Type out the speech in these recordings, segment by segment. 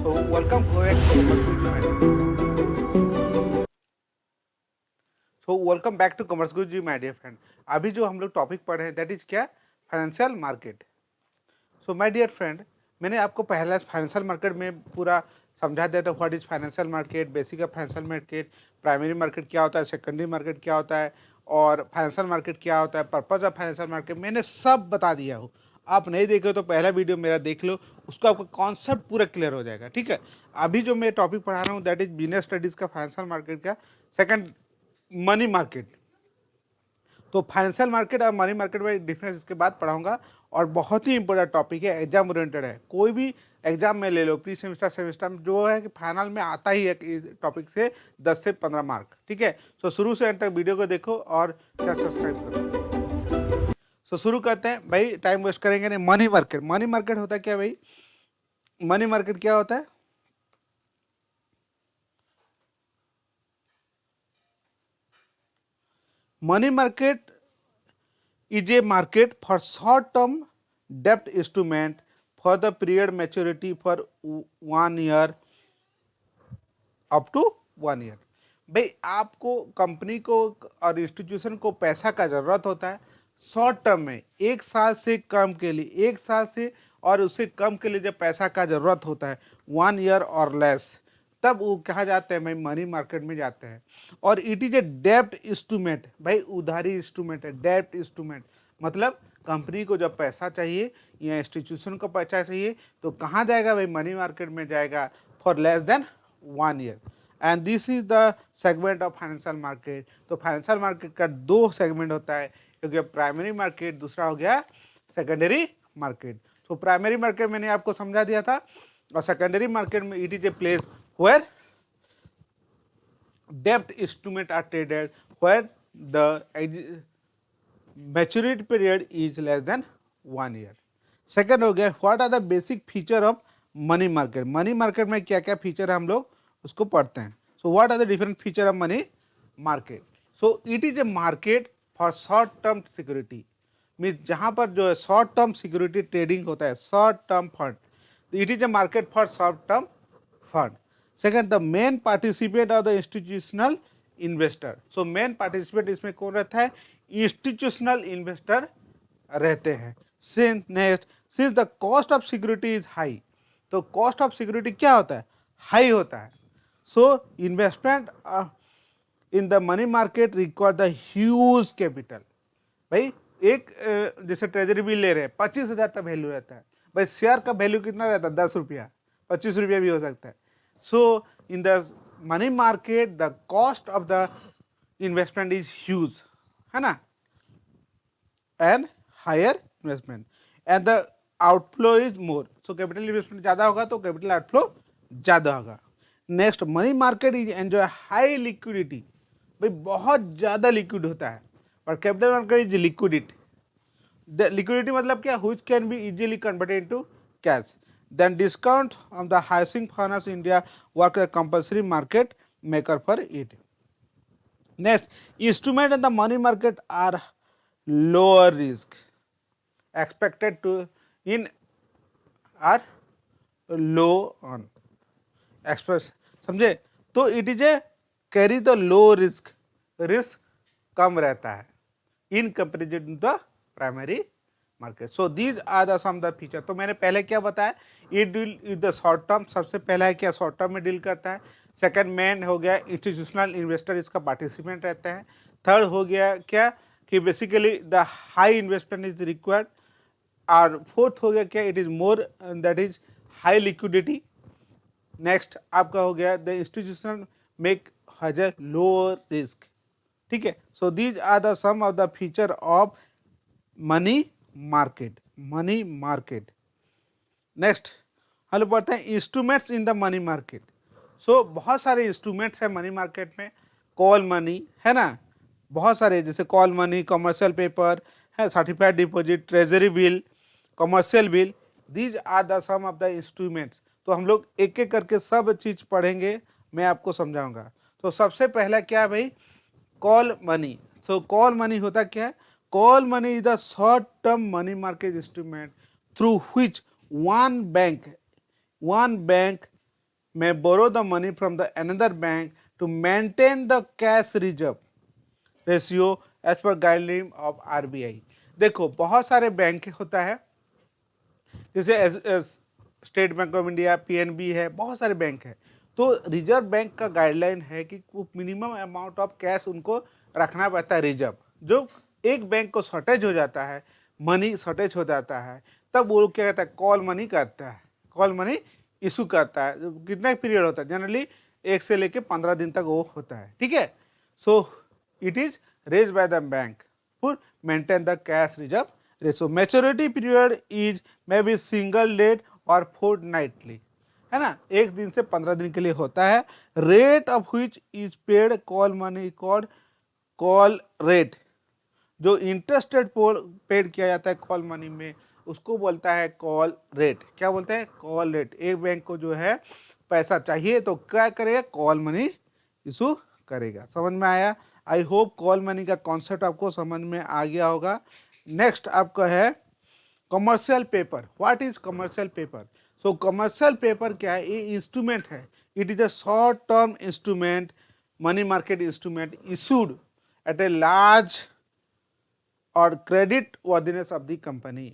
So welcome back to Commerce Guru ji Media. So welcome back to Commerce Guru ji my dear friend. अभी जो हम लोग topic पढ़ रहे हैं दैट इज क्या, financial market. So my dear friend, मैंने आपको पहला फाइनेंशियल मार्केट में पूरा समझा दिया था. What is financial market, basic of financial market, primary market क्या होता है, सेकेंडरी मार्केट क्या होता है और फाइनेंशियल मार्केट क्या होता है, पर्पज ऑफ फाइनेंशियल मार्केट मैंने सब बता दिया हूँ. आप नहीं देखे तो पहला वीडियो मेरा देख लो, उसको आपका कॉन्सेप्ट पूरा क्लियर हो जाएगा. ठीक है, अभी जो मैं टॉपिक पढ़ा रहा हूँ दैट इज बिजनेस स्टडीज का फाइनेंशियल मार्केट का सेकंड, मनी मार्केट. तो फाइनेंशियल मार्केट और मनी मार्केट में डिफरेंस इसके बाद पढ़ाऊंगा और बहुत ही इंपॉर्टेंट टॉपिक है, एग्जाम ओरिएंटेड है. कोई भी एग्जाम में ले लो, प्री सेमेस्टर सेमेस्टर में जो है कि फाइनल में आता ही है इस टॉपिक से 10 से 15 मार्क. ठीक है, तो शुरू से एंड तक वीडियो को देखो और चैनल सब्सक्राइब करो. तो शुरू करते हैं भाई, टाइम वेस्ट करेंगे नहीं. मनी मार्केट, मनी मार्केट होता है क्या भाई, मनी मार्केट क्या होता है? Money market is a market for short term debt instrument for the period maturity for 1 year up to 1 year. भाई आपको कंपनी को और इंस्टीट्यूशन को पैसा का ज़रूरत होता है शॉर्ट टर्म में, एक साल से कम के लिए, एक साल से और उससे कम के लिए जब पैसा का ज़रूरत होता है 1 ईयर और लेस, तब वो कहा जाते हैं भाई मनी मार्केट में जाते हैं. और इट इज ए डेप्ट इंस्ट्रूमेंट, भाई उधारी इंस्ट्रूमेंट है. डेप्ट इंस्ट्रूमेंट मतलब कंपनी को जब पैसा चाहिए या इंस्टीट्यूशन को पैसा चाहिए तो कहाँ जाएगा भाई, मनी मार्केट में जाएगा for less than 1 year. And this is the segment of financial market. तो फाइनेंशियल मार्केट का दो सेगमेंट होता है, एक हो गया प्राइमरी मार्केट, दूसरा हो गया सेकेंडरी मार्केट. तो प्राइमरी मार्केट मैंने आपको समझा दिया था, और सेकेंडरी मार्केट में it is a place where debt instrument are traded, where the maturity period is less than 1 year. Second हो गया what are the basic feature of money market. Money market में क्या क्या फीचर है हम लोग उसको पढ़ते हैं. So what are the different feature of money market. So it is a market for short term security, means जहाँ पर जो है शॉर्ट टर्म सिक्योरिटी ट्रेडिंग होता है, short term fund. It is a market for short term fund. Second, the main participate of the institutional investor. So main participate इसमें कौन रहता है, इंस्टीट्यूशनल इन्वेस्टर रहते हैं. Since the cost of security is high, तो cost of security क्या होता है, हाई होता है. So investment in the money market require the huge capital. भाई एक जैसे ट्रेजरी बिल ले रहे हैं 25,000 का वैल्यू रहता है, भाई शेयर का वैल्यू कितना रहता है, 10 रुपया, 25 रुपया भी हो सकता है. So in the money market the cost of the investment is huge, है ना, and higher investment and the outflow is more. So capital investment ज़्यादा होगा तो capital outflow ज़्यादा होगा. Next, money market is enjoy high liquidity. भाई बहुत ज़्यादा लिक्विड होता है, और capital market is liquidity. The liquidity मतलब क्या, which can be easily converted into cash. Then discount of the housing finance India work as a compulsory market maker for it. Next, instrument in the money market are lower risk, expected to in are low on express, समझे. तो it is a carry the low risk, risk कम रहता है इन comparison to the primary market. So these are the some the feature. तो मैंने पहले क्या बताया, ये deal with the short term. सबसे पहला है क्या, शॉर्ट टर्म में डील करता है. सेकंड मेन हो गया इंस्टीट्यूशनल इन्वेस्टर, इसका पार्टिसिपेंट रहते हैं. थर्ड हो गया क्या कि basically the high investment is required. और फोर्थ हो गया क्या, it is more that is high liquidity. Next आपका हो गया the institutional make has a lower risk. ठीक है, so these are the some of the feature of money market, money market. Next हम लोग पढ़ते हैं instruments in the money market. So बहुत सारे इंस्ट्रूमेंट्स हैं मनी मार्केट में. कॉल मनी है ना, बहुत सारे, जैसे कॉल मनी, कमर्शियल पेपर है, certified deposit, treasury bill, commercial bill. These are the some of the instruments. तो हम लोग एक एक करके सब चीज़ पढ़ेंगे, मैं आपको समझाऊंगा. तो सबसे पहला क्या है भाई, कॉल मनी. सो कॉल मनी होता क्या है, call money is the short term money market instrument through which one bank may borrow the money from the another bank to maintain the cash reserve ratio as per guideline of RBI. देखो बहुत सारे bank होता है, जैसे State Bank of India, PNB है, बहुत सारे bank है। तो रिजर्व बैंक का गाइडलाइन है कि मिनिमम अमाउंट ऑफ कैश उनको रखना पड़ता है रिजर्व। जो एक बैंक को शॉर्टेज हो जाता है, मनी शॉर्टेज हो जाता है, तब वो लोग क्या कहता है, कॉल मनी करता है, कॉल मनी इशू करता है। कितना पीरियड होता है, जनरली 1 से लेके 15 दिन तक वो होता है, ठीक है। सो it is raised by the bank for maintain the cash reserve ratio. Maturity period is maybe single date or fortnightly, है ना, एक दिन से 15 दिन के लिए होता है। Rate of which is paid call money called call rate. जो इंटरेस्ट रेट पेड किया जाता है कॉल मनी में, उसको बोलता है कॉल रेट। क्या बोलते हैं, कॉल रेट। एक बैंक को जो है पैसा चाहिए तो क्या करेगा, कॉल मनी इशू करेगा। समझ में आया? आई होप कॉल मनी का कॉन्सेप्ट आपको समझ में आ गया होगा। नेक्स्ट आपका है commercial paper. What is commercial paper? So commercial paper क्या है, ये इंस्ट्रूमेंट है। It is a short term instrument, money market instrument issued at a large और credit worthiness of the company.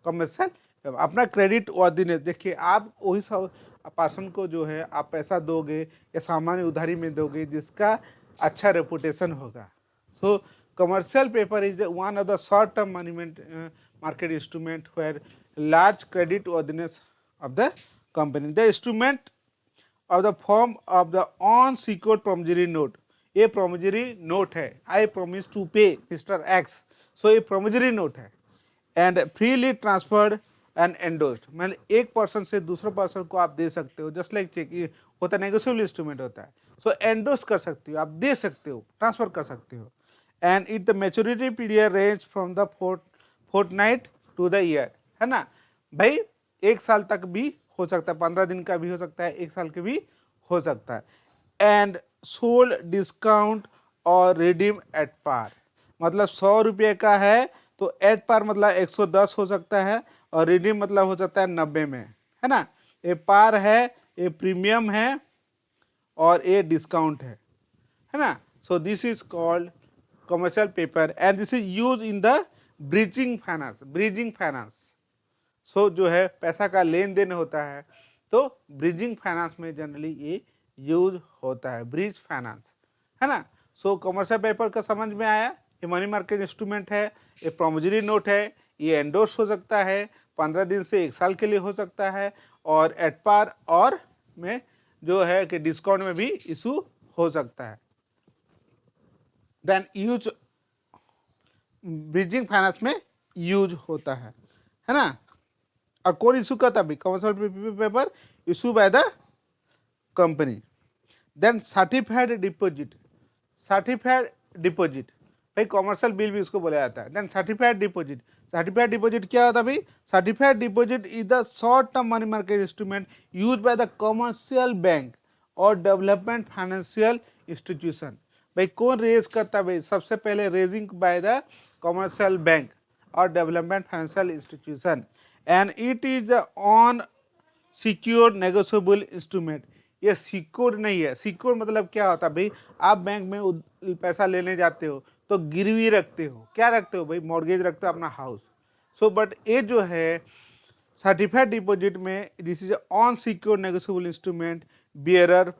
Commercial अपना क्रेडिट वर्दीनेस, देखिए आप वही सब पर्सन को जो है आप पैसा दोगे या सामान्य उधारी में दोगे जिसका अच्छा रेपुटेशन होगा। So commercial paper is one of the short term money market instrument where large credit worthiness of the company. The instrument of the form of the unsecured promissory note. ये promissory note है, I promise to pay mister X. So ये promissory note है and freely transferred and endorsed. मतलब एक person से दूसरे person को आप दे सकते हो, जस्ट लाइक चेक होता है, नेगोशिएबल इंस्ट्रूमेंट होता है। सो एंडोस कर सकते हो, आप दे सकते हो, ट्रांसफर कर सकते हो। And it the maturity period range from the fortnight to the year, है ना भाई, 1 साल तक भी हो सकता है, 15 दिन का भी हो सकता है, 1 साल के भी हो सकता है। एंड सोल्ड डिस्काउंट और रिडीम एट पार। मतलब 100 रुपये का है तो एट पार मतलब 110 हो सकता है, और रिडीम मतलब हो सकता है 90 में, है ना। ये पार है, ये प्रीमियम है, और ये डिस्काउंट है ना। So this is called commercial paper and this is use in the bridging finance. Bridging finance, so जो है पैसा का लेन देन होता है, तो ब्रिजिंग फाइनेंस में जनरली ये यूज होता है, ब्रिज फाइनेंस, है ना। सो कमर्शियल पेपर का समझ में आया। ये मनी मार्केट इंस्ट्रूमेंट है, ये प्रोमिजरी नोट है, ये एंडोर्स हो सकता है, 15 दिन से 1 साल के लिए हो सकता है, और एट पार और में जो है कि डिस्काउंट में भी इशू हो सकता है। देन यूज ब्रिजिंग फाइनेंस में यूज होता है ना। और कौन इशू करता है, commercial paper issue by the company. Then certified deposit. Certified deposit भाई कमर्शियल बिल भी उसको बोला जाता है। Then certified deposit. Certified deposit क्या होता है भाई, certified deposit is the short term money market instrument use by the commercial bank और डेवलपमेंट फाइनेंशियल इंस्टीट्यूशन। भाई कौन रेज करता है भाई, सबसे पहले raising by the commercial bank और development financial institution, and it is on secured negotiable instrument. ये सिक्योर्ड नहीं है। सिक्योर्ड मतलब क्या होता है भाई, आप बैंक में पैसा लेने जाते हो तो गिरवी रखते हो, क्या रखते हो भाई, मॉर्गेज रखते हो अपना हाउस। सो बट ये जो है सर्टिफाइड डिपॉजिट में, this is on secured negotiable instrument bearer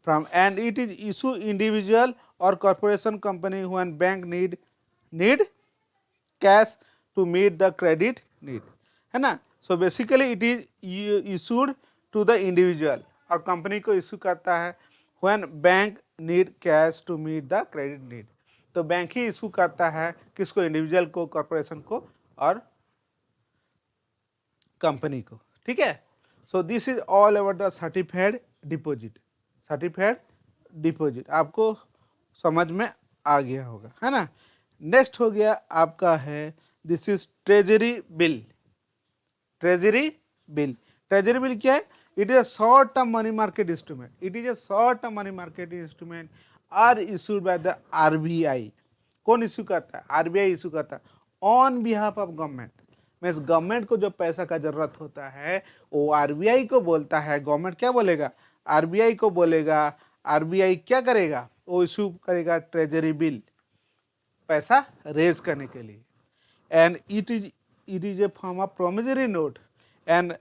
from and it is issue individual or corporation company when bank need cash to meet the credit need, है ना। so basically it is issued to the individual और company को issue करता है when bank need cash to meet the credit need। तो bank ही issue करता है किसको, इंडिविजुअल को, कॉर्पोरेशन को और कंपनी को, ठीक है। So this is all about the certified deposit. Certified deposit आपको समझ में आ गया होगा, है ना। नेक्स्ट हो गया आपका है, this is treasury bill. Treasury bill, treasury bill क्या है, it is a short term money market instrument. It is a short term money market instrument are issued by the RBI. कौन इशू करता है, RBI issue करता है on behalf of government. Means government को जो पैसा का जरूरत होता है वो आरबीआई को बोलता है, गवर्नमेंट क्या बोलेगा, आरबीआई को बोलेगा, आरबीआई क्या करेगा, वो इशू करेगा ट्रेजरी बिल, पैसा रेज करने के लिए। And it is A form of promissory note and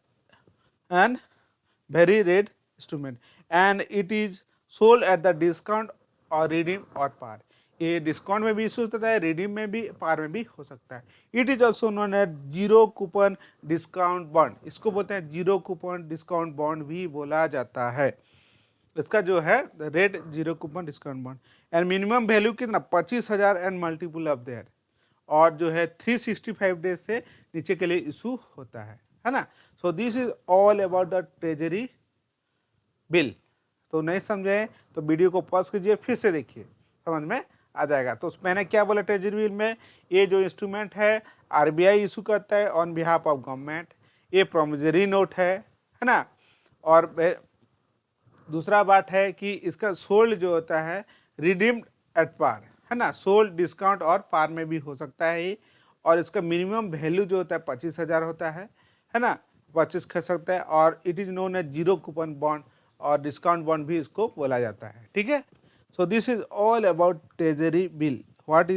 very rate instrument and it is sold at the discount और रिडीम और पार। ये डिस्काउंट में भी इशू होता है, रिडीम में भी, पार में भी हो सकता है। It is also known as zero coupon discount bond, इसको बोलते हैं जीरो कूपन डिस्काउंट बॉन्ड भी बोला जाता है। इसका जो है rate zero coupon discount bond and minimum value कितना 25,000 एंड मल्टीपल ऑफ देयर, और जो है 365 डेज से नीचे के लिए इशू होता है ना। So this is all about the treasury bill. तो नहीं समझे तो वीडियो को पॉज कीजिए, फिर से देखिए, समझ में आ जाएगा। तो मैंने क्या बोला ट्रेजरी बिल में, ये जो इंस्ट्रूमेंट है आरबीआई इशू करता है ऑन बिहाफ ऑफ गवर्नमेंट, ये प्रोमिसरी नोट है ना। और दूसरा बात है कि इसका सोल्ड जो होता है रिडीम्ड एट पार, है ना, सोल्ड डिस्काउंट और पार में भी हो सकता है ये। और इसका मिनिमम वैल्यू जो होता है 25,000 होता है ना, 25 खरीद सकता है। और it is known as zero coupon bond और डिस्काउंट बॉन्ड भी इसको बोला जाता है, ठीक है। So this is all about treasury bill. What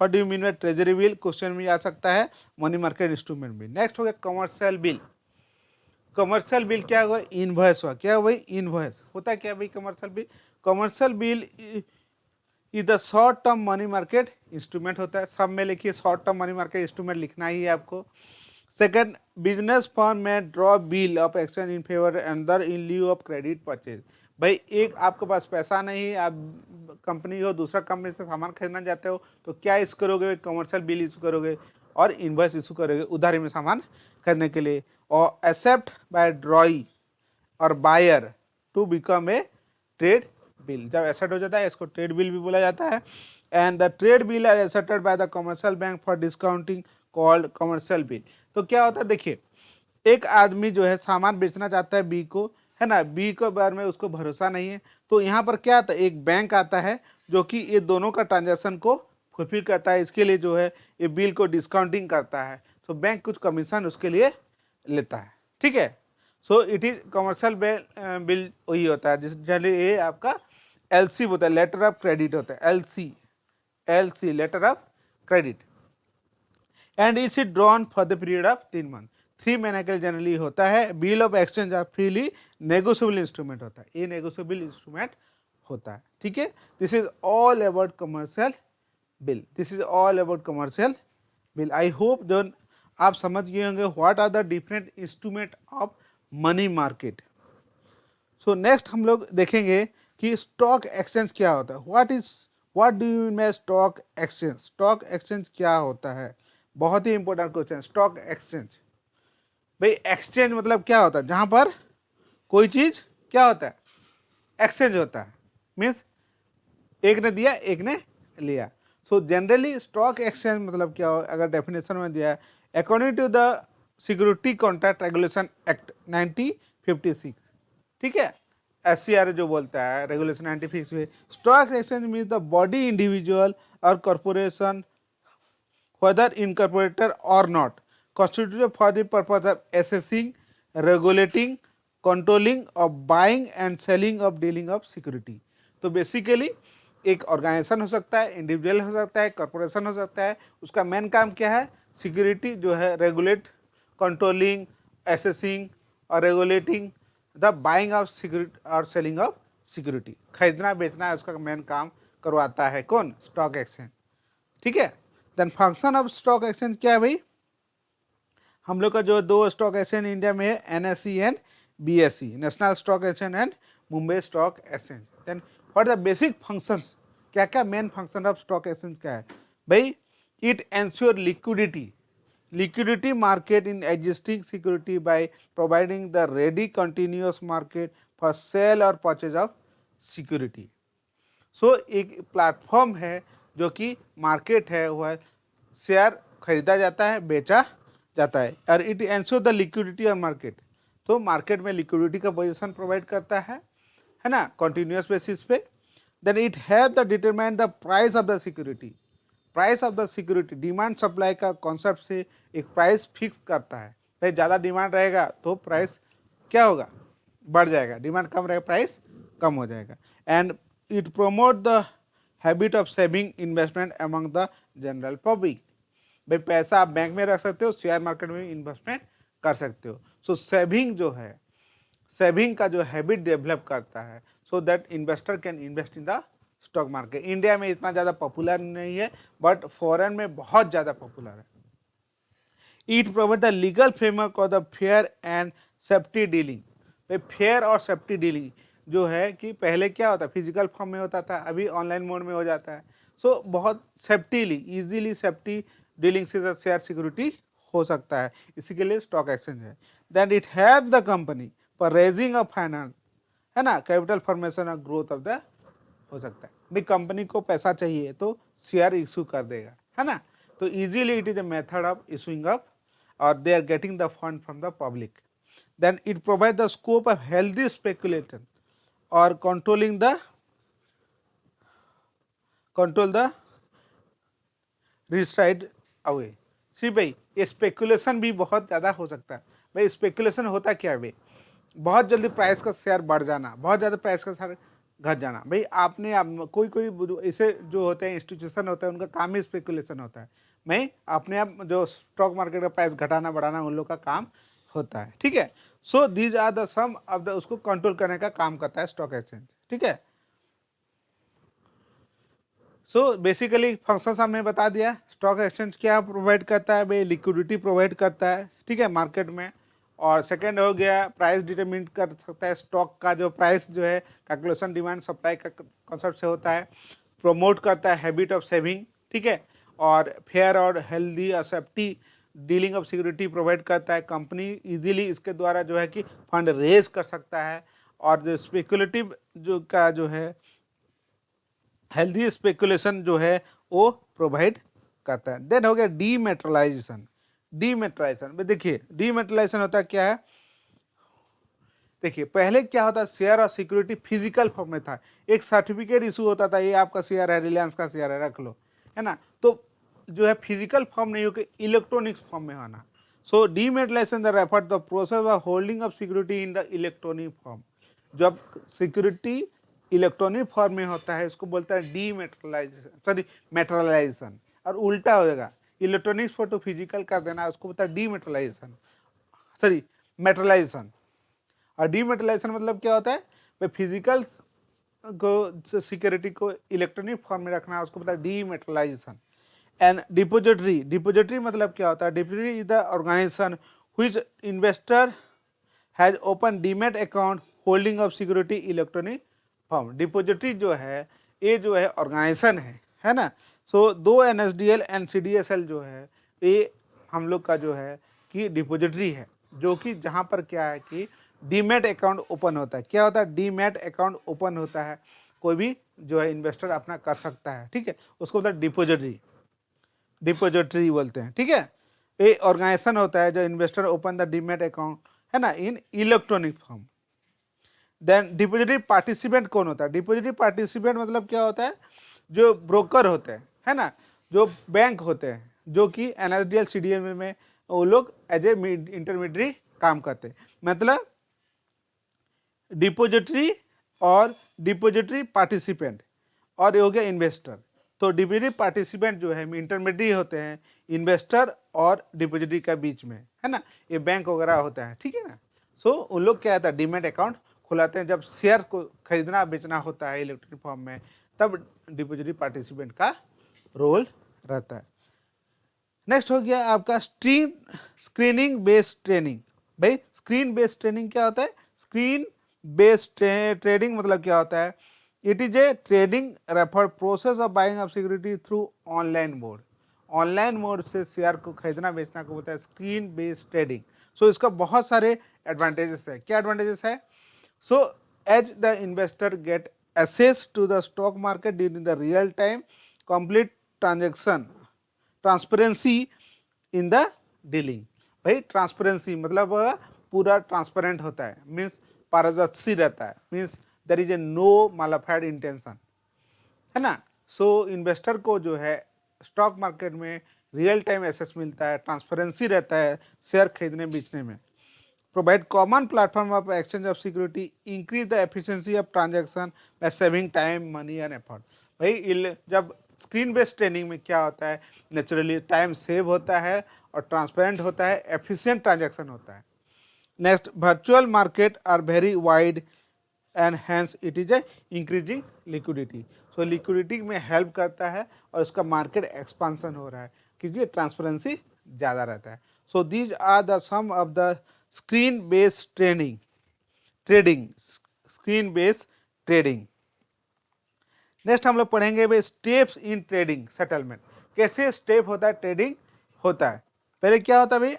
do you mean by treasury bill, question में आ सकता है, money market instrument bill. Next हो गया कमर्शियल बिल। कमर्शियल बिल क्या हुआ, इनवॉइस हुआ, क्या हुआ, इनवॉइस होता है क्या भाई commercial bill. Commercial bill is the short term money market instrument होता है, सब में लिखिए short term money market instrument लिखना ही है आपको। सेकंड, बिजनेस फर्म में draw bill of exchange in favour अंदर इन ल्यू ऑफ क्रेडिट परचेज। भाई एक आपके पास पैसा नहीं, आप कंपनी हो, दूसरा कंपनी से सामान खरीदना चाहते हो, तो क्या इशू करोगे, कमर्शियल बिल इशू करोगे और इनवॉइस इशू करोगे उधारी में सामान खरीदने के लिए। और एक्सेप्ट बाय ड्रॉई और buyer to become a trade bill, जब एसेट हो जाता है इसको ट्रेड बिल भी बोला जाता है। And the trade bill are accepted by the commercial bank for discounting called commercial bill. तो क्या होता है, देखिए एक आदमी जो है सामान बेचना चाहता है बी को, है ना, बी के बारे में उसको भरोसा नहीं है, तो यहाँ पर क्या आता है, एक बैंक आता है जो कि ये दोनों का ट्रांजैक्शन को फुलफिल करता है, इसके लिए जो है ये बिल को डिस्काउंटिंग करता है, तो बैंक कुछ कमीशन उसके लिए लेता है, ठीक है। सो इट इज कमर्शियल बिल वही होता है, जनरली ये आपका एलसी होता है, लेटर ऑफ क्रेडिट होता है, LC letter of credit. And is it drawn for the period of 3 month, 3 महीने के लिए जनरली होता है। Bill of exchange of freely negotiable instrument होता है, ये नेगोशिएबल इंस्ट्रूमेंट होता है, ठीक है। This is all about commercial bill, this is all about commercial bill. I hope जो आप समझ गए होंगे what are the different instrument of money market. So next हम लोग देखेंगे कि स्टॉक एक्सचेंज क्या होता है, what do you mean bye stock exchange, stock exchange क्या होता है, बहुत ही इंपॉर्टेंट क्वेश्चन। स्टॉक एक्सचेंज, भाई एक्सचेंज मतलब क्या होता है, जहां पर कोई चीज क्या होता है, एक्सचेंज होता है, मीन्स एक ने दिया एक ने लिया। सो जनरली स्टॉक एक्सचेंज मतलब क्या हो, अगर डेफिनेशन में दिया है, according to the security contract regulation act 1956, ठीक है, SCR जो बोलता है रेगुलेशन 1956 में, stock exchange means the body individual और corporation whether incorporated or not constituted for the purpose of assessing, regulating, controlling of buying and selling of dealing of security। तो basically एक organisation हो सकता है, इंडिविजुअल हो सकता है, कॉर्पोरेशन हो सकता है, उसका मेन काम क्या है, सिक्योरिटी जो है रेगुलेट, कंट्रोलिंग, एसेसिंग और regulating the buying of security और सेलिंग ऑफ सिक्योरिटी, खरीदना बेचना है उसका मेन काम करवाता है कौन, स्टॉक एक्सचेंज, ठीक है। Then function of stock exchange क्या है भाई, हम लोग का जो 2 स्टॉक एक्सचेंज इंडिया में है, NSE and BSE, national stock exchange and Mumbai stock exchange. Then what are the basic functions, क्या क्या main function of stock exchange क्या है भाई, it ensure liquidity market in existing security by providing the ready continuous market for sale और purchase of security. So एक platform है जो कि मार्केट है, वह शेयर खरीदा जाता है बेचा जाता है, और it ensure the liquidity on market, तो मार्केट में लिक्विडिटी का पोजीशन प्रोवाइड करता है ना, कंटिन्यूअस बेसिस पे। Then it have the determine the price of the security, price of the security, demand supply का कॉन्सेप्ट से एक प्राइस फिक्स करता है। भाई ज़्यादा डिमांड रहेगा तो प्राइस क्या होगा, बढ़ जाएगा, डिमांड कम रहेगा प्राइस कम हो जाएगा। And it promote the habit of saving investment among the general public. भाई पैसा आप बैंक में रख सकते हो, शेयर मार्केट में इन्वेस्टमेंट कर सकते हो। सो सेविंग जो है, सेविंग का जो हैबिट डेवलप करता है, so that investor can invest in the stock market. India में इतना ज़्यादा पॉपुलर नहीं है, बट फॉरेन में बहुत ज़्यादा पॉपुलर है। It provide the legal framework of the fair and safety dealing. भाई फेयर और सेफ्टी डीलिंग जो है कि पहले क्या होता है, फिजिकल फॉर्म में होता था, अभी ऑनलाइन मोड में हो जाता है। सो बहुत सेफ्टीली, इजीली सेफ्टी डीलिंग से शेयर सिक्योरिटी हो सकता है, इसी के लिए स्टॉक एक्सचेंज है। Then it help the company for raising of finance, है ना, कैपिटल फॉर्मेशन और ग्रोथ ऑफ द हो सकता है। भाई कंपनी को पैसा चाहिए तो शेयर इशू कर देगा, है ना। तो easily it is a method of issuing up और they are getting the fund from the public. Then it provide the scope of healthy speculation और कंट्रोल द रिस्ट्राइड अवे। सी भाई ये स्पेकुलेशन भी बहुत ज़्यादा हो सकता है। भाई स्पेकुलेशन होता क्या है भाई, बहुत जल्दी प्राइस का शेयर बढ़ जाना, बहुत ज़्यादा प्राइस का शेयर घट जाना। भाई आपने आप कोई ऐसे जो होते हैं इंस्टीट्यूशन होते हैं, उनका काम ही स्पेकुलेशन होता है। मैं अपने आप जो स्टॉक मार्केट का प्राइस घटाना बढ़ाना उन लोग का काम होता है, ठीक है। So these are the some of the, उसको कंट्रोल करने का काम करता है स्टॉक एक्सचेंज, ठीक है। सो बेसिकली फंक्शंस हमने बता दिया। स्टॉक एक्सचेंज क्या प्रोवाइड करता है भाई, लिक्विडिटी प्रोवाइड करता है, ठीक है, मार्केट में। और सेकंड हो गया प्राइस डिटरमिन कर सकता है, स्टॉक का जो प्राइस जो है कैलकुलेशन डिमांड सप्लाई का कॉन्सेप्ट से होता है। प्रोमोट करता है हैबिट ऑफ सेविंग, ठीक है। और फेयर और हेल्दी और safety dealing of security provide करता है। कंपनी इजीली इसके द्वारा जो है कि फंड रेज कर सकता है। और जो स्पेकुलेटिव जो है हेल्दी स्पेकुलेशन जो है वो प्रोवाइड करता है। देन हो गया डीमेटलाइजेशन। डीमेटलाइजेशन में देखिए, डीमेटलाइजेशन होता है क्या है, देखिए पहले क्या होता है, शेयर और सिक्योरिटी फिजिकल फॉर्म में था, एक सर्टिफिकेट इशू होता था, ये आपका शेयर है, रिलायंस का शेयर है, रख लो, है ना। तो जो है फिजिकल फॉर्म नहीं होकर इलेक्ट्रॉनिक्स फॉर्म में होना। So dematerialisation the refer the process of holding of security in the electronic form. जब सिक्योरिटी इलेक्ट्रॉनिक फॉर्म में होता है उसको बोलता है डीमेटलाइजेशन, सॉरी मेटलाइजेशन। और उल्टा हो जाएगा, इलेक्ट्रॉनिक्स को तो फिजिकल कर देना उसको बोलता है डीमेटलाइजेशन, सॉरी मेटलाइजेशन। और डीमेटलाइजेशन मतलब क्या होता है भाई, फिजिकल को सिक्योरिटी को इलेक्ट्रॉनिक फॉर्म में रखना, उसको बोलता है डीमेटलाइजेशन। एंड डिपोजिटरी, डिपोजिटरी मतलब क्या होता है, depository is the organisation which investor has open demat account holding of security electronic form. Depository जो है ये जो है ऑर्गेनाइजेशन है ना। सो दो एनएसडीएल एंड सीडीएसएल जो है ये हम लोग का जो है कि डिपोजिटरी है, जो कि जहाँ पर क्या है कि डीमेट अकाउंट ओपन होता है। क्या होता है, डीमेट अकाउंट ओपन होता है, कोई भी जो है इन्वेस्टर अपना कर सकता है, ठीक है, उसको बोलता है डिपोजिटरी, डिपोजिटरी बोलते हैं, ठीक है। ये ऑर्गेनाइजेशन होता है जो investor open the demat account, है ना, in electronic form. Then depository participant कौन होता है, डिपोजिटरी पार्टिसिपेंट मतलब क्या होता है, जो ब्रोकर होते हैं, है ना, जो बैंक होते हैं, जो कि एनएसडीएल सीडीएल में वो लोग एज ए इंटरमीडियरी काम करते हैं। मतलब डिपोजिटरी और डिपोजिटरी पार्टिसिपेंट और ये हो गया इन्वेस्टर। तो डिपोजिटरी पार्टिसिपेंट जो है इंटरमीडियरी होते हैं इन्वेस्टर और डिपोजिटरी के बीच में, है ना, ये बैंक वगैरह होता है, ठीक है ना। सो उन लोग क्या होता है, डीमेट अकाउंट खुलाते हैं जब शेयर को खरीदना बेचना होता है इलेक्ट्रॉनिक फॉर्म में, तब डिपोजिटरी पार्टिसिपेंट का रोल रहता है। नेक्स्ट हो गया आपका स्क्रीनिंग बेस्ड ट्रेनिंग। भाई स्क्रीन बेस्ड ट्रेनिंग क्या होता है, स्क्रीन बेस्ड ट्रेडिंग मतलब क्या होता है, it is A trading refer process of buying of security through online mode. Online mode से शेयर को खरीदना बेचना को बोलता है स्क्रीन बेस्ड ट्रेडिंग। सो इसका बहुत सारे एडवांटेजेस है। क्या एडवांटेजेस है, so as the investor get access to the stock market during the real time complete transaction, transparency in the dealing. भाई ट्रांसपेरेंसी मतलब पूरा ट्रांसपेरेंट होता है, मीन्स पारदर्शी रहता है, means there is a no malafide intention, है ना। सो इन्वेस्टर को जो है स्टॉक मार्केट में रियल टाइम एक्सेस मिलता है, ट्रांसपेरेंसी रहता है शेयर खरीदने बेचने में। Provide common platform of exchange of security, increase the efficiency of transaction by saving time money and effort. भाई जब स्क्रीन बेस्ड ट्रेडिंग में क्या होता है, नेचुरली टाइम सेव होता है और ट्रांसपेरेंट होता है, एफिशिएंट ट्रांजैक्शन होता है। Next, virtual market are very wide and hence it is a increasing liquidity. So liquidity में हेल्प करता है और इसका मार्केट एक्सपांसन हो रहा है क्योंकि ट्रांसपेरेंसी ज़्यादा रहता है। So these are the some of the screen based trading screen based trading. Next हम लोग पढ़ेंगे भाई स्टेप्स इन ट्रेडिंग सेटलमेंट, कैसे स्टेप होता है ट्रेडिंग होता है। पहले क्या होता है भाई,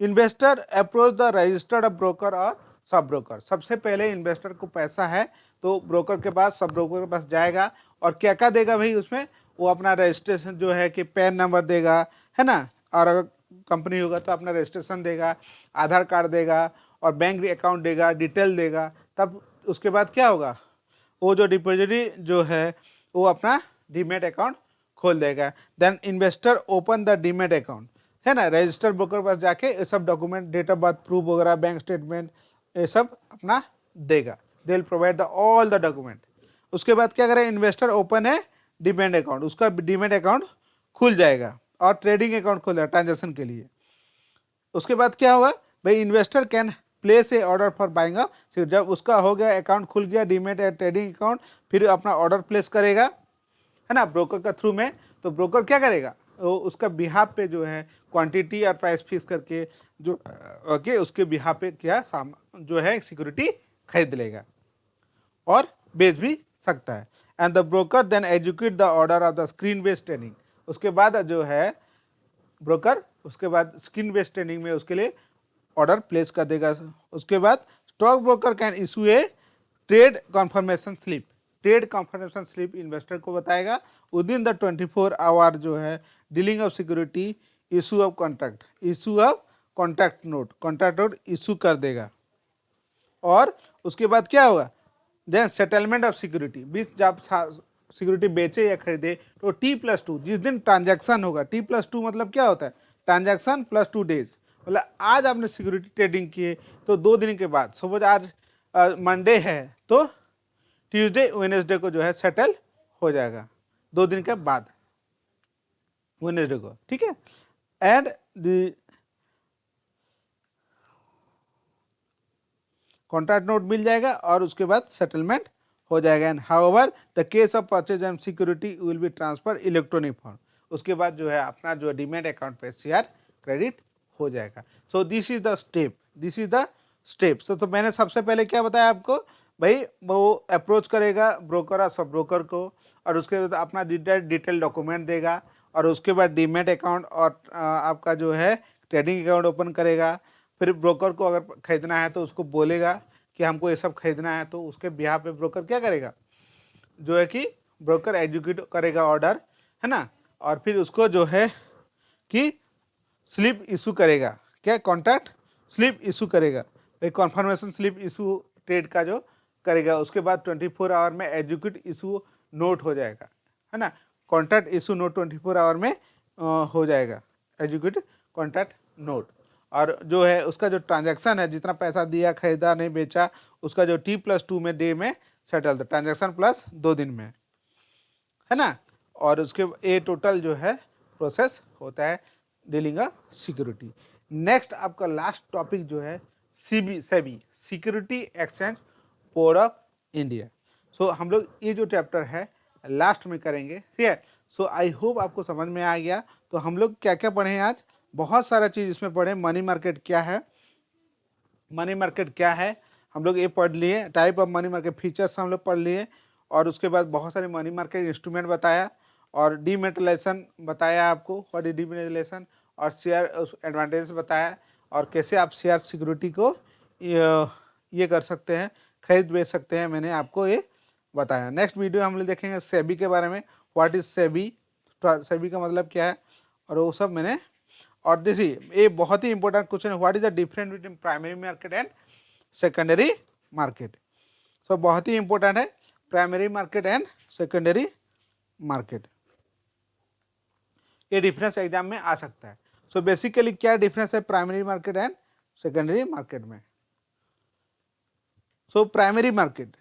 investor approach the registered broker और सब ब्रोकर। सबसे पहले इन्वेस्टर को पैसा है तो ब्रोकर के पास, सब ब्रोकर के पास जाएगा और क्या क्या देगा भाई उसमें, वो अपना रजिस्ट्रेशन जो है कि पैन नंबर देगा, है ना, और अगर कंपनी होगा तो अपना रजिस्ट्रेशन देगा, आधार कार्ड देगा और बैंक अकाउंट देगा, डिटेल देगा। तब उसके बाद क्या होगा, वो जो डिपॉजिटरी जो है वो अपना डीमेट अकाउंट खोल देगा। Then investor open the demat account, है ना, रजिस्टर्ड ब्रोकर पास जाके ये सब document, date of birth proof वगैरह, बैंक स्टेटमेंट, ये सब अपना देगा। They will provide the all the document. उसके बाद क्या करें, इन्वेस्टर ओपन है डीमेट अकाउंट, उसका डीमेट अकाउंट खुल जाएगा और ट्रेडिंग अकाउंट खुल जाएगा ट्रांजेक्शन के लिए। उसके बाद क्या होगा भाई, investor can place a order for buying a, जब उसका हो गया अकाउंट खुल गया डीमेट ट्रेडिंग अकाउंट, फिर अपना ऑर्डर प्लेस करेगा, है ना, ब्रोकर का थ्रू में। तो ब्रोकर क्या करेगा, वो उसका बिहाफ पे जो है क्वांटिटी और प्राइस फिक्स करके जो ओके उसके बिहाफ पे क्या जो है सिक्योरिटी खरीद लेगा और बेच भी सकता है। And the broker then execute the order of the screen based trading. उसके बाद जो है ब्रोकर उसके बाद स्क्रीन बेस्ड ट्रेडिंग में उसके लिए ऑर्डर प्लेस कर देगा। उसके बाद stock broker can issue A trade conformation slip. Trade conformation slip investor को बताएगा विद इन द 24 आवर जो है dealing of security, issue of contract note issue कर देगा। और उसके बाद क्या होगा, देन सेटलमेंट ऑफ सिक्योरिटी। जब सिक्योरिटी बेचे या खरीदे तो T+2 जिस दिन ट्रांजैक्शन होगा, T+2 मतलब क्या होता है, ट्रांजैक्शन प्लस 2 डेज, मतलब आज आपने सिक्योरिटी ट्रेडिंग किए तो 2 दिन के बाद, सपोज आज मंडे है तो ट्यूसडे वेडनेसडे को जो है सेटल हो जाएगा, 2 दिन के बाद वेडनेसडे को, ठीक है। एंड कॉन्ट्रैक्ट नोट मिल जाएगा और उसके बाद सेटलमेंट हो जाएगा। And however the case of purchase and security will be transfer electronic form. उसके बाद जो है अपना जो डीमेट अकाउंट पे शेयर क्रेडिट हो जाएगा। सो दिस इज द स्टेप। तो मैंने सबसे पहले क्या बताया आपको भाई, वो अप्रोच करेगा ब्रोकर और सब ब्रोकर को और उसके बाद अपना डिटेल डॉक्यूमेंट देगा और उसके बाद डीमेट अकाउंट और आपका जो है ट्रेडिंग अकाउंट ओपन करेगा। फिर ब्रोकर को अगर खरीदना है तो उसको बोलेगा कि हमको ये सब खरीदना है, तो उसके बिहाफ पे ब्रोकर क्या करेगा, जो है कि ब्रोकर एग्जीक्यूट करेगा ऑर्डर, है ना, और फिर उसको जो है कि स्लिप इशू करेगा, क्या कॉन्ट्रैक्ट स्लिप इशू करेगा भाई, कॉन्फर्मेशन स्लिप इशू ट्रेड का जो करेगा। उसके बाद 24 आवर में एग्जीक्यूट इशू नोट हो जाएगा, है ना, कॉन्ट्रैक्ट इशू नोट 24 आवर में हो जाएगा, एग्जीक्यूट कॉन्ट्रैक्ट नोट। और जो है उसका जो ट्रांजैक्शन है, जितना पैसा दिया, खरीदा नहीं बेचा, उसका जो T+2 में डे में सेटल था, ट्रांजैक्शन प्लस 2 दिन में, है ना। और उसके ये टोटल जो है प्रोसेस होता है डीलिंग ऑफ सिक्योरिटी। नेक्स्ट आपका लास्ट टॉपिक जो है SEBI, security exchange board of India. So हम लोग ये जो चैप्टर है लास्ट में करेंगे, ठीक है। सो आई होप आपको समझ में आ गया। तो हम लोग क्या क्या पढ़े हैं आज, बहुत सारा चीज़ इसमें पढ़े। मनी मार्केट क्या है, हम लोग ये पढ़ लिए। Type of money market features हम लोग पढ़ लिए और उसके बाद बहुत सारे मनी मार्केट इंस्ट्रूमेंट बताया और डीमेटलाइजेशन बताया आपको, व्हाट इज डीमेटलाइजेशन, और शेयर एडवांटेज बताया और कैसे आप शेयर सिक्योरिटी को ये कर सकते हैं, खरीद बेच सकते हैं, मैंने आपको ये बताया। नेक्स्ट वीडियो हम लोग देखेंगे सेबी के बारे में, व्हाट इज सेबी, सेबी का मतलब क्या है, और वो सब मैंने। और देखिए ये बहुत ही इंपॉर्टेंट क्वेश्चन है, what is the difference between primary market and secondary market. So बहुत ही इंपॉर्टेंट है, primary market and secondary market. ये डिफरेंस एग्जाम में आ सकता है। सो बेसिकली क्या डिफरेंस है primary market and secondary market में? So primary market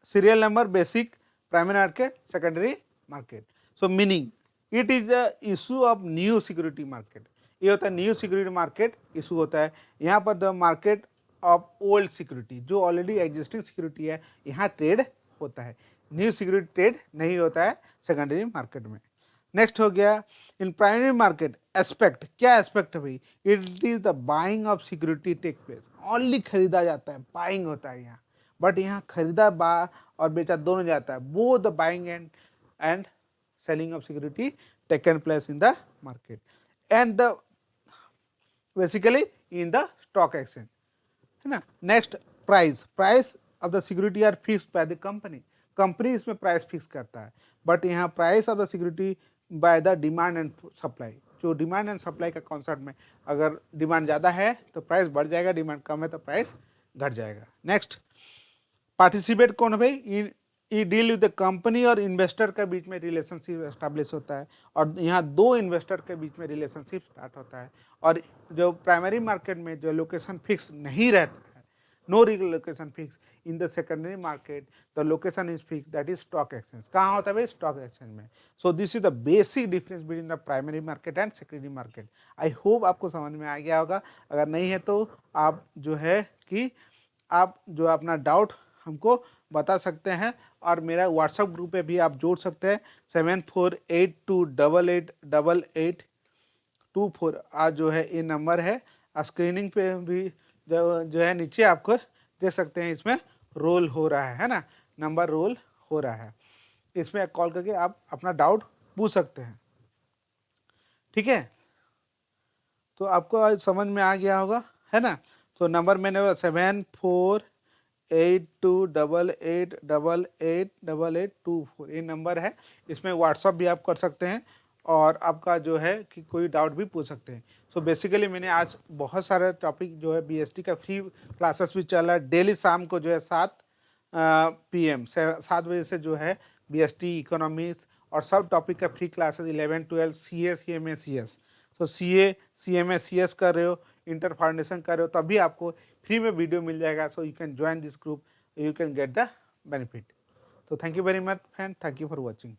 serial number basic, primary market, secondary market. So meaning it is a issue of new security market. ये होता है न्यू सिक्योरिटी मार्केट इशू होता है। यहाँ पर the market of old security, जो already existing security है, यहाँ ट्रेड होता है। न्यू सिक्योरिटी ट्रेड नहीं होता है सेकेंडरी मार्केट में। नेक्स्ट हो गया इन प्राइमरी मार्केट एस्पेक्ट। क्या एस्पेक्ट है भाई? It is the buying of security take place. Only खरीदा जाता है, बाइंग होता है यहाँ, बट यहाँ खरीदा बा और बेचा दोनों जाता है। Both the buying and selling of security taken place in the market and the basically in the stock exchange, है ना। Next price of the security are fixed by the company. Company इसमें प्राइस फिक्स करता है, but यहाँ price of the security by the demand and supply. जो demand and supply का concept में, अगर डिमांड ज़्यादा है तो प्राइस बढ़ जाएगा, डिमांड कम है तो प्राइस घट जाएगा। नेक्स्ट पार्टिसिपेट कौन है भाई? ये डील विद द कंपनी और इन्वेस्टर के बीच में रिलेशनशिप एस्टैब्लिश होता है, और यहाँ दो इन्वेस्टर के बीच में रिलेशनशिप स्टार्ट होता है। और जो प्राइमरी मार्केट में जो लोकेशन फिक्स नहीं रहता है, no location fix, in the secondary market the location is fix, that is stock exchange. कहाँ होता है भाई? स्टॉक एक्सचेंज में। So this is the basic difference between the primary market and secondary market. I hope आपको समझ में आ गया होगा। अगर नहीं है तो आप जो है कि आप जो अपना डाउट हमको बता सकते हैं, और मेरा व्हाट्सएप ग्रुप पे भी आप जोड़ सकते हैं 7482888824। आज जो है ये नंबर है, स्क्रीनिंग पे भी जो है नीचे आपको देख सकते हैं, इसमें रोल हो रहा है ना, नंबर रोल हो रहा है। इसमें कॉल करके आप अपना डाउट पूछ सकते हैं, ठीक है। तो आपको आज समझ में आ गया होगा, है ना। तो नंबर मैंने 7482888824 ये नंबर है। इसमें व्हाट्सअप भी आप कर सकते हैं, और आपका जो है कि कोई डाउट भी पूछ सकते हैं। सो बेसिकली मैंने आज बहुत सारे टॉपिक जो है बीएसटी का फ्री क्लासेस भी चल रहा है। डेली शाम को जो है 7 PM 7 बजे से जो है बीएसटी इकोनॉमिक्स और सब टॉपिक का free classes 11, 12 CA, CMA, CS। तो CA, CMA, CS कर रहे हो, इंटर फाउंडेशन कर रहे हो, तभी आपको फ्री में वीडियो मिल जाएगा। So you can join this group, you can get the benefit. तो thank you very much friend, thank you for watching.